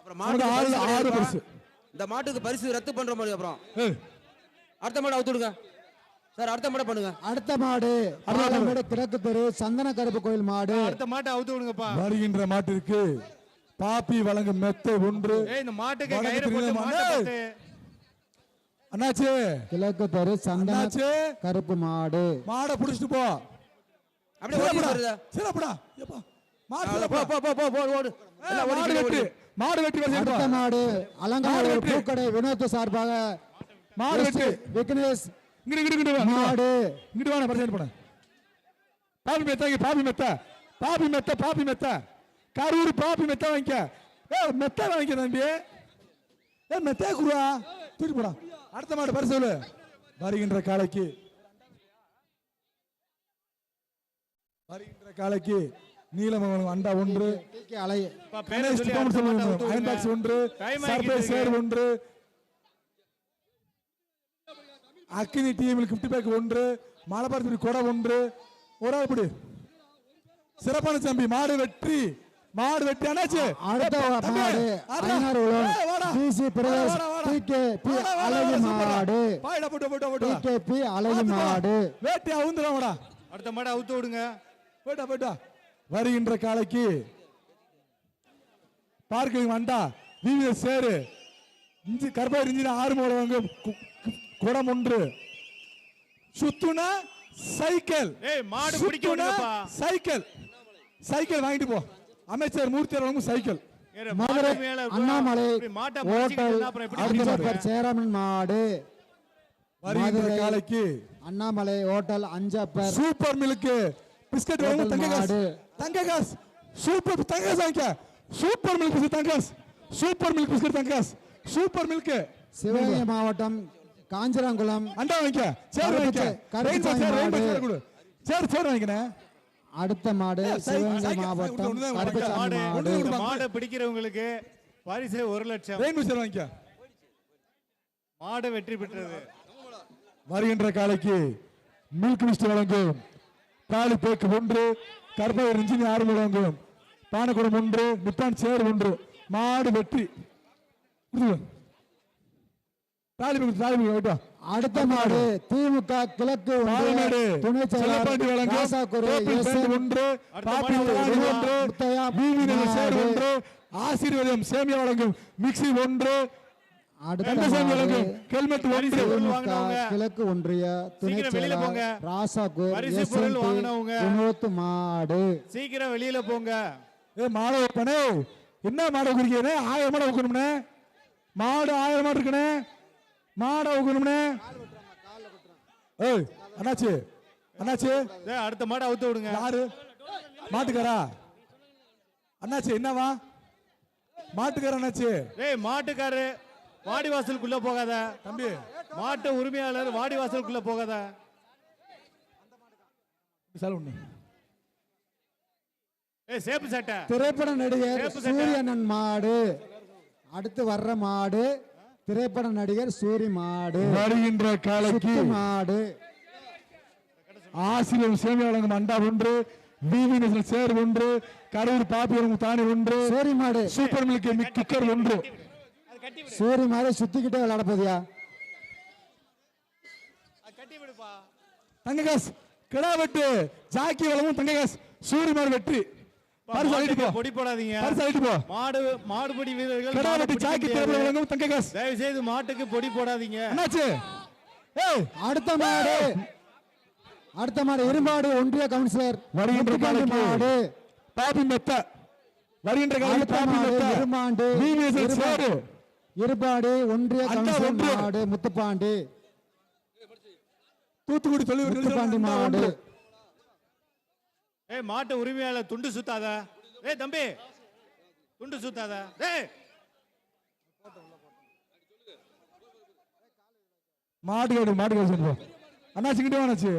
அப்புறம் மாடு பரிசு. இந்த மாட்டுக்கு பரிசு ரத்து பண்ற மாதிரி. அப்புறம் அடுத்த மாடு அவுத்துடுங்க சார். அடுத்த மாடு பண்ணுங்க. அடுத்த மாடு கிழக்கு தெரு சந்தன கருப்பு கோயில் மாடு. அடுத்த மாட்டை அவுத்து விடுங்கப்பா. வருகின்ற மாட்டிற்கு பாப்பி வழங்கும் மெத்தை ஒன்று. இந்த மாட்டுக்கு கயிறு போட்டு மாட்டு அண்ணாச்சி கிழக்கு தெரு சந்தன கருப்பு மாடு. மாடை புடிச்சிட்டு போ. அப்படியே ஓடி வருதா? சிறப்புடா. ஏப்பா மாடு போ போ போ போ ஓடு. எல்லாம் ஓடி வெட்டி. மாடு வெட்டி வருது. அடுத்த மாடு அலங்கார பூக்கடை வினோத் சார்பாக மாடு வெட்டி விக்னேஷ் இங்கிட்டு வா. மாடு இங்கிட்டு வா. நான் பரிசு போறேன். பாப்பி மெத்த பாப்பி மெத்த பாப்பி மெத்த பாப்பி மெத்த கரூர் பாப்பி மெத்த வாங்கிக்க. மெத்த வாங்கிக்க தம்பி. மெத்த குருவா தூக்கி போடா. அடுத்த மாடு பரிசு சொல்லு. வருகின்ற காலைக்கு நீலமங்கலம் அண்டா ஒன்று, ஒன்று, ஒன்று, அக்கினி டீமில் கிஃப்ட் பேக் ஒன்று, மலபாரத்தில் கொடை ஒன்று. ஒரு அப்படி சிறப்பான தம்பி. மாடு வெற்றி அண்ணாச்சு. அடுத்த மாடு அழகு மாடு வேட்டி அவுந்துடா. அடுத்த மாடு அவுத்து விடுங்க. போயிட்டா. வருகின்ற காலைக்கு பார்க்கிங் வண்டா வீவிய சேரு இஞ்சி கர்ப்பர் இன்ஜின் 6 மூலம் வாங்க குடம் ஒன்று. சுத்துனா சைக்கிள். மாடு பிடிக்கணும்ப்பா. சைக்கிள் வாங்கிட்டு போ. அமைச்சர் மூர்த்தி அவர்களும் சைக்கிள். அண்ணாமலை ஹோட்டல் சேரமன் மாடு. வருகின்ற காலைக்கு Annamalai hotel Anjappar super milk biscuit வாங்க. தங்க காசு சூப்பர் தங்க காசு வாங்கிக்க. சூப்பர் மில்க் பிஸ்கட் தங்க காசு. சூப்பர் மில்க் பிஸ்கட் தங்க காசு. Super milk. சிவகங்கை மாவட்டம் காஞ்சிரங்குளம் அண்டா வாங்கிக்க. சேர் வாங்கிக்க. சேர் வாங்கிக்கனே. அடுத்த மாடு சிவகங்கை மாவட்டம் கருப்பசாமி மாடு. மாடு பிடிக்கிறவங்களுக்கு பரிசு 1 லட்சம். சேர் வாங்கிக்க. மாடு வெற்றி பெற்றது. வருகின்ற காலைக்கு மில்க் மிஸ்ட் வழங்கும் தாலி பேக்கு ஒன்று, கர்ப்பர் இன்ஜின் 6 வழங்கும் பானக்குடம் ஒன்று, நிப்பான் சேர் ஒன்று. மாடு வெற்றி. அடுத்த மாடு திமுக கிழக்கு துணை செயலாளர் ஒன்று, ஆசீர்வாதம் சேமியா வழங்கும் மிக்சி ஒன்று, கிழக்கு ஒன்றிய துணை செயலாளர் ராசாக்கூர் மாடு. சீக்கிரம் வெளியில போங்க. மாடப்பனே என்ன மாட குறிக்கிறே? 1000 மாட வைக்கணும்னே. மாடு 1000 மாடு இருக்குனே. மாட வைக்கணும்னே. அண்ணாச்சி அடுத்த மாடு அவுத்து விடுங்க. யாரு மாட்டுக்காரா? அண்ணாச்சி என்னவா மாட்டுக்கார? அண்ணாச்சி மாட்டுக்காரு வாடி வாசலுக்குள்ள போகாத தம்பி. மாட்டு உரிமையாளர் வாடி வாசலுக்குள்ள போகாத. சேப்பு சட்டை திரைப்பட நடிகர் சூரியனன் மாடு. அடுத்து வர்ற மாடு திரைப்பட நடிகர் சூரி மாடு. வருகின்ற காலைக்கு மாடு ஆசிரியர் சேமியா வழங்கும் அண்டா ஒன்று, விவி நேஷனல் சேர் ஒன்று, கரூர் பாப்பி வழங்கும் தானி ஒன்று, சூரி மாடு சூப்பர் மில்க் குக்கர் ஒன்று. சூரி மாடு சுத்திக்கிட்டே விளையாட போதியா? தங்க காசு கிடா வெட்டு ஜாக்கி வழங்கும் தங்க காசு. சூரி மாடு வெற்றி. பொடி போடாதீங்க. மாடுபடி வீரர்கள் தங்க காசு. தயவு செய்து மாட்டுக்கு பொடி போடாதீங்க. அடுத்த மாடு இருமாடு ஒன்றிய கவுன்சிலர் வருகின்ற மாடு பாப்பி மெத்த. வருகின்ற இருமாண்டு இருபாடு ஒன்றிய கவுன்சிலர் மாடு முத்துப்பாண்டி. தூத்துக்குடி முத்துப்பாண்டி மாடு. மாட்டு உரிமையாளர் துண்டு சுத்தாத. தம்பி துண்டு சுத்தாத. மாடு அண்ணாச்சி கிட்ட வாச்சு.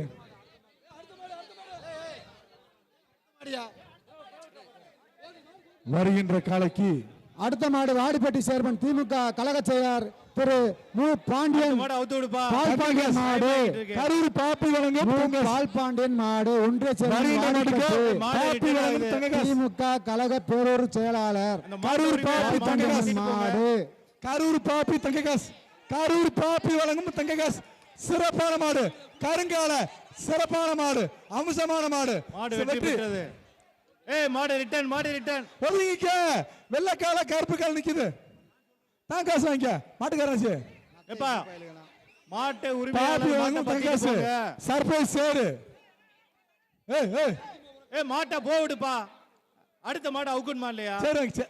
வருகின்ற காலைக்கு அடுத்த மாடு வாடிப்பட்டி சேர்மன் திமுக கழக செயலர் திரு மு பாண்டியன் மாடு அவுத்து விடுப்பா. பால் பாண்டியன் மாடு கரூர் பாப்பி வழங்கும் மு பால் பாண்டியன் மாடு ஒன்றிய சேர்மன் வாடிப்பட்டி பாப்பி வழங்கும் தங்ககாசு. திமுக கழக பேரூர் செயலாளர் அந்த கரூர் பாப்பி தங்ககாசு. மாடு கரூர் பாப்பி தங்ககாசு. கரூர் பாப்பி வழங்கும் தங்ககாசு. சிறப்பான மாடு, கருங்கால சிறப்பான மாடு, அம்சமான மாடு. மாடு வெற்றி பெற்றது. மாடு ரிட்டர்ன், மாடு ரிட்டர்ன். ஒதுங்கிக்க. வெள்ளக்கால கருப்பு கால நிக்குது. தான் காசு வாங்கிக்க. மாட்டுக்காரன் எப்பா மாட்டு பாப்பி உரிமையாளர் வழங்கும் மாட்டை தங்ககாசு. பத்திட்டு போங்க. சர்ப்ரைஸ் சேரு. மாட்டை போவிடுப்பா. அடுத்த மாடு அவுக்கணுமா இல்லையா? சரி வாங்க.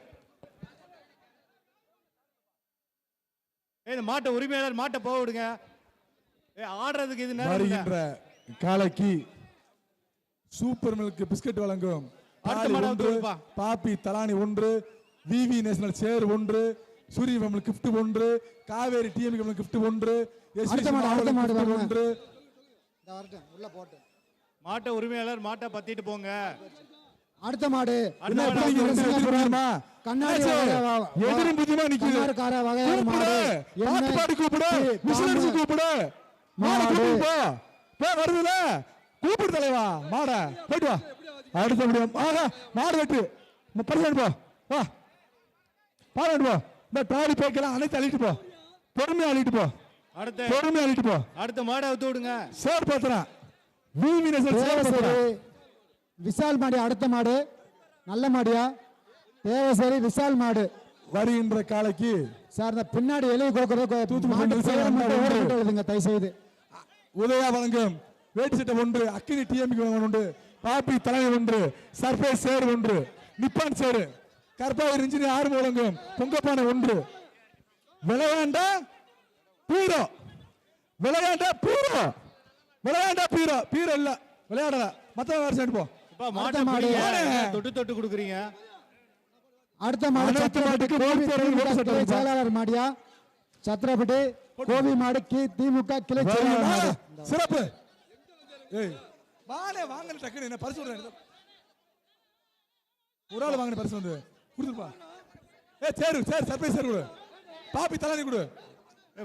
இந்த மாட்டை உரிமையாளர் மாட்டை போக விடுங்க. ஆடுறதுக்கு இது நேரம் இல்ல. வருகின்ற காலைக்கு சூப்பர் மில்க் பிஸ்கட் வழங்கும் அடுத்த தாலி மாடு ஒன்று, அவுத்துடுப்பா. பாப்பி தலானி ஒன்று, விவி நேஷனல் சேர் ஒன்று, சூரிய ஃபேமிலி கிஃப்ட் ஒன்று, காவேரி டிஎம் கிஃப்ட் ஒன்று, அடுத்த மாடு gift வாங்க. ஒன்று. உள்ள போட்டு மாட்டை உரிமையாளர் மாட்டை பத்திட்டு போங்க. அடுத்த மாடு அடுத்த மாடு எப்படி இருக்கு? தெரியுமா? கண்ணாடி எதிரும் புதியமா நிக்குது. கண்ணாடிக்கார வகையான மாடு கூப்பிடு. பாட்டு பாடி கூப்பிடு. மிஷினரிஸ் கூப்பிடு. மாடு மாடு. கூப்பிடு போ. போ வருதுல. கூப்பிடு தலைவா. மாட போயிட்டு வா. அடுத்த முடியும். ஆஹா மாடு வெட்டு. 30 போ. வா. பாரு போ. இந்த டாலி பேக்கலாம் அனைத்து அள்ளிட்டு போ. பொறுமையா அள்ளிட்டு போ. பொறுமையா அள்ளிட்டு போ. அடுத்த மாடை அவுத்து விடுங்க. சேர் பாத்துறேன். விவி நேஷனல் சேர் பாத்துறேன். விசால் மாடு அடுத்த மாடு நல்ல மாடியா தேவசரி விசால் மாடு வருகின்ற காலைக்கு சார் இந்த பின்னாடி எழுதி கொடுக்கறதுங்க தயவு செய்து உதயா வழங்கும் வேட்டி சட்டை ஒன்று, அக்கினி டிஎம்கி ஒன்று, பாப்பி தலைமை ஒன்று, சர்ஃபேஸ் சேர் ஒன்று, நிப்பான் சேரு, கற்பாவூர் இன்ஜினியர் ஆறு வழங்கும் பொங்கப்பானை ஒன்று. விளையாண்டா பீரோ, விளையாண்டா பீரோ, விளையாண்டா பீரோ, பீரோ இல்ல விளையாடல. மத்த வேற சைடு போ. மாட்டை மாடு. தொட்டு தொட்டு கொடுக்குறீங்க. அடுத்த மாடு அனைத்து மாட்டுக்கு கிளை செயலாளர் மாடியா சத்திரப்பட்டி கோவி மாடு திமுக கிளை செயலாளர் மாடு. சிறப்பு. ஏய் வாடே வாங்க டக்குனு என்ன பரிசு விடுறேன். ஒரு ஆள் வாங்கின பரிசு வந்து கொடுத்துப்பா. சேரு சேர் சர்ப்ரைஸ் சேர் கொடு. பாப்பி தலானி கொடு.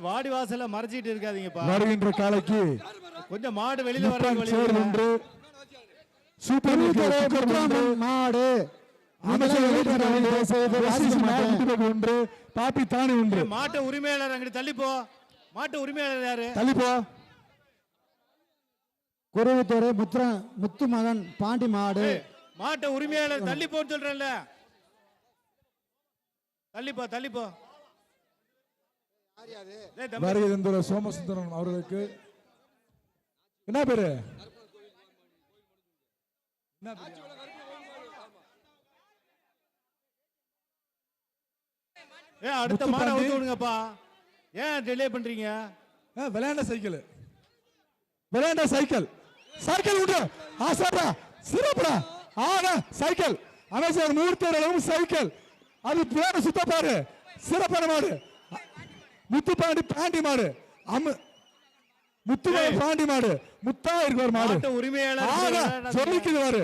வாடி வாசல்ல மறைச்சிட்டு இருக்காதீங்கப்பா. வருகின்ற காலைக்கு கொஞ்சம் மாடு வெளியில வர சேர் ஒன்று, சூப்பர் மாடு ஒன்று, பாப்பி தானி ஒன்று. மாட்டு உரிமையாளர் அங்கிட்டு தள்ளிப்போ. மாட்டு உரிமையாளர் யாரு? தள்ளிப்போ. குருவித்துறை முத்து மகன் பாண்டி மாடு. மாட்டு உரிமையாளர் தள்ளிப்போன்னு சொல்றேன்ல. தள்ளிப்போ தள்ளிப்போ. வருகை தந்துள்ள சோமசுந்தரன் அவர்களுக்கு என்ன பேரு? அடுத்த மாடை அவுத்து விடுங்கப்பா. ஏன் டிலே பண்றீங்க? விளையாண்ட சைக்கிள், விளையாண்ட சைக்கிள், சைக்கிள் உண்டு. ஆசாடா சிறப்புடா. ஆனா சைக்கிள் அமைச்சர் மூர்த்தி சைக்கிள் அது பேரு சுத்த பாரு. சிறப்பான மாடு முத்துப்பாண்டி பாண்டி மாடு. முத்துமாய் பாண்டி மாடு முத்தா இருக்கு ஒரு மாடு. உரிமையாளர் சொல்லிக்குது பாரு.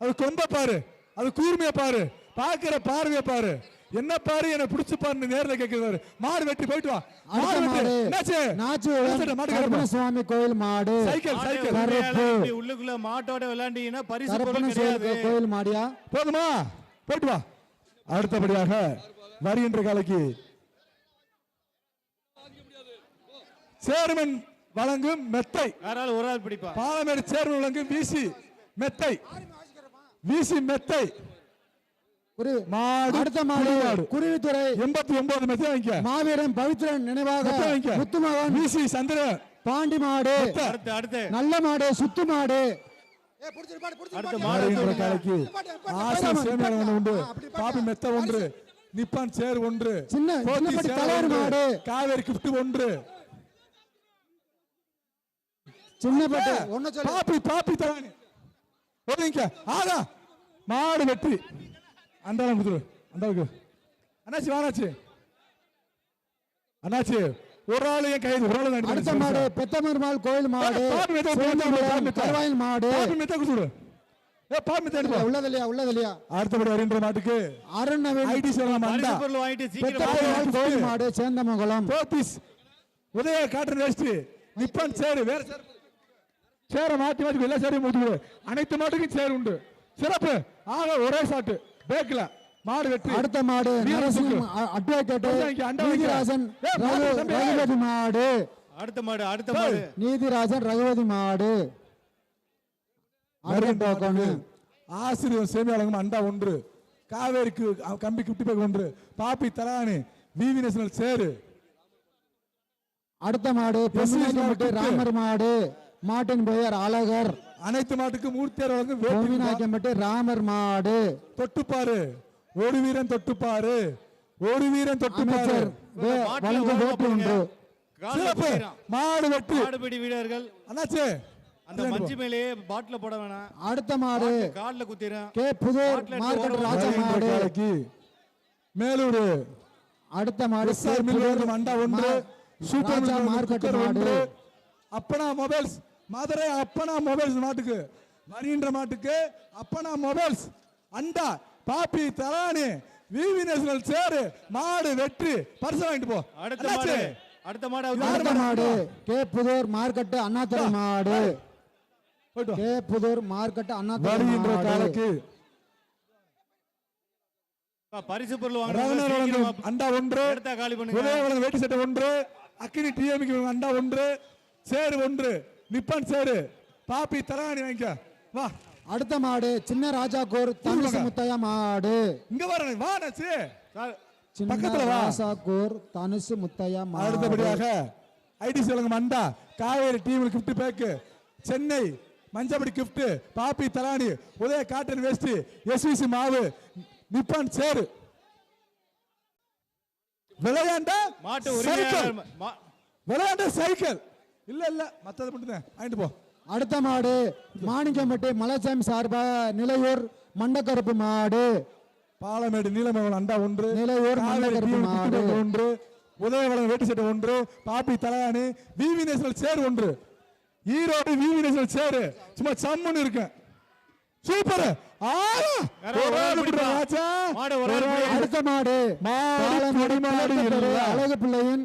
அது கொம்ப பாரு, அது கூர்மைய பாரு, பாக்குற பார்வைய பாரு, என்ன பாரு என்ன பிடிச்சு பாரு நேர்ல கேக்குறாரு. மாடு வெட்டி போயிட்டு வா. சுவாமி கோயில் மாடு சைக்கிள் சைக்கிள் உள்ளுக்குள்ள மாட்டோட விளையாண்டீங்கன்னா பரிசு கோயில் மாடியா போதுமா? போயிட்டு வா. அடுத்தபடியாக வருகின்ற காலைக்கு சேர்மன் வழங்கும் மெத்தை. யாராலும் ஒரு ஆள் பிடிப்பா. பாலமேடு சேர்மன் வழங்கும் வீசி மெத்தை, வீசி மெத்தை மாடு. அடுத்த மாடு குருவித்துறை 89 மெத்தை வாங்கிக்க. மாவீரன் பவித்ரன் நினைவாக முத்துமகன் வீசி சந்திரன் பாண்டி மாடு. அடுத்து நல்ல மாடு சுத்து மாடு. உண்டு, பாபி மெத்த ஒன்று, நிப்பான் சேர் ஒன்று, சின்ன தலைவர் மாடு, காவேரி கிஃப்ட் ஒன்று, சின்னப்பட்டு பாப்பி பாப்பி தரானி ஒதுங்க. ஆகா மாடு வெற்றி. அந்த கொடுத்துரு. அந்த அண்ணாச்சி வானாச்சு அண்ணாச்சி ஒரு ஆளு என் கைது ஒரு ஆளு. அடுத்த மாடு பெத்தமர்மாள் கோயில் மாடு, கருவாயில் மாடு. பாபி மெத்த வாங்கிட்டு போ. உள்ளதில்லையா அடுத்தபடி வருகின்ற மாட்டுக்கு அருணவேல் ஐடி சொல்லலாம் மண்டா பரிசு பொருள் வாங்கிட்டு சீக்கிரம் பெத்தப்பையால் கோயில் மாடு சேந்தமங்கலம் போத்தீஸ் உதய காட்டன் வேஸ்ட் நிப்பான் சேரு வேற சேரு சேர மாத்தி மாத்தி எல்லா சேரையும் மூட்டு அனைத்து மாட்டுக்கும் சேர் உண்டு சிறப்பு ஆக ஒரே சாட்டு பேக்கல மாடு வெற்றி அடுத்த மாடு நரசிங்கம் அட்வொகேட் நீதிராஜன் ரகுபதி மாடு அடுத்த மாடு நீதிராஜன் ரகுபதி மாடு ஆசிரியர் சேமியாளங்க அண்டா ஒன்று காவேரிக்கு கம்பி குட்டி பேக் ஒன்று பாப்பி தலானி விவி நேஷனல் சேரு அடுத்த மாடு பொன்னினாக்கம்பட்டி ராமர் மாடு மாட்டின் பெயர் அழகர் அனைத்து மாட்டுக்கு மூர்த்தியார் வழங்கும் பொன்னினாக்கம்பட்டி ராமர் மாடு தொட்டுப்பாரு ஒரு வீரன் தொட்டுப்பாரு ஒரு வீரன் தொட்டுப்பாரு வழங்கும் வேட்டு ஒன்று சிறப்பு மாடு வெற்றி மாடுபிடி வீரர்கள் அண்ணாச்சே அந்த மஞ்சு மேலேயே பாட்டில போட வேணாம் அடுத்த மாடு கால்ல குத்திரும் கே புதூர் மார்க்கெட் ராஜா மாடு மேலூர் அடுத்த மாடு எஸ்ஆர் மில் அண்டா ஒன்று சூப்பர் ராஜா மார்க்கெட் மாடு அப்பனா மொபைல்ஸ் மதுரை அப்பனா மொபைல்ஸ் மாட்டுக்கு வருகின்ற மாட்டுக்கு அப்பனா மொபைல்ஸ் அண்டா பாப்பி தலானி விவி நேஷனல் சேரு மாடு வெற்றி பரிசு வாங்கிட்டு போ. அடுத்த மாடு கே புதூர் மார்க்கெட் அண்ணாதுரை மாடு கே புதூர் மார்க்கெட் அண்ணாதுரை வருகின்ற மாடு காலக்கு பரிசு பொருள் ரவணர் வழங்கும் வாங்க அண்டா ஒன்று காலி பண்ணுங்க உதய வழங்கும் வேட்டி சட்டை ஒன்று அக்கினி டிஎம்க்கு அண்டா ஒன்று சேரு ஒன்று நிப்பான் சேரு பாப்பி தலானி வாங்கிக்க வா. அடுத்த மாடு சின்ன ராஜாக்கூர் தனுசு முத்தையா மாடு இங்க வர வா நச்சு சின்ன பக்கத்துல வா. ராஜாக்கூர் தனுசு முத்தையா மாடு அடுத்தபடியாக ஐடிசி வழங்கும் அண்டா Kaveri team gift pack Chennai மஞ்சப்படி கிஃப்ட் பாப்பி தலானி உதய காட்டன் வேஸ்ட் எஸ்விசி மாவு நிப்பான் சேரு விளையாண்ட மாட்டு சைக்கிள் உரிமையாளர் விளையாண்ட சைக்கிள் இல்ல மத்தது மட்டும் தான் வாங்கிட்டு போ. அடுத்த மாடு மாணிக்கம்பட்டி மலைச்சாமி சார்பா நிலையூர் மண்டக்கருப்பு மாடு பாலமேடு நீலமங்கலம் அண்டா ஒன்று நிலையூர் காவேரி மண்டக்கருப்பு டீம் மாடு கிஃப்ட் பேக் ஒன்று உதயவளம் வேட்டி சட்டை ஒன்று பாப்பி தலானி விவி நேஷனல் சேர் ஒன்று ஈரோடு விவி நேஷனல் சேரு சும்மா சம்முன்னு இருக்கேன் சூப்பர் அடுத்த மாடு அழகு பிள்ளையின்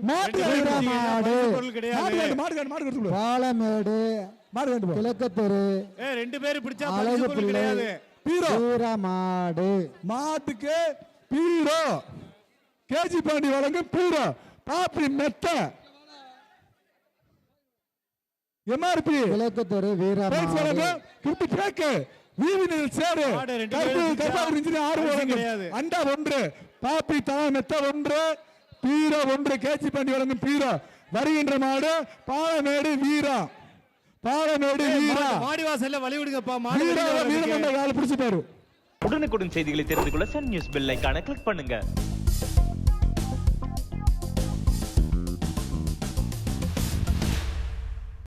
பாலமேடு கிழக்கு தெரு ரெண்டு பேரும் பிடிச்சா அழகு பரிசு பொருள் பிள்ளை கிடையாது வீர மாடு மாட்டுக்கு பீரோ கேஜி பாண்டி வழங்கும் பீரோ பாப்பி மெத்த எம்ஆர்பி கிழக்கு தெரு வீர மாடு கிஃப்ட் பேக் வீவினில் சேரு மாடு ரெண்டு கர்ப்பாவின் இன்ஜினியர் ஆறு வழங்கும் கிடையாது. அண்டா ஒன்று பாப்பி தலா மெத்த ஒன்று பீரோ ஒன்று கேஜி பாண்டி வழங்கும் பீரோ வருகின்ற மாடு பாலமேடு வீரா பாலமேடு வீரா மாடிவாசல்ல வழி விடுங்கப்பா வீரா வீரமண்ட கால பிடிச்சு பாரு. உடனுக்குடன் செய்திகளை தெரிந்து கொள்ள சன் நியூஸ் பெல் ஐகானை கிளிக் பண்ணுங்க.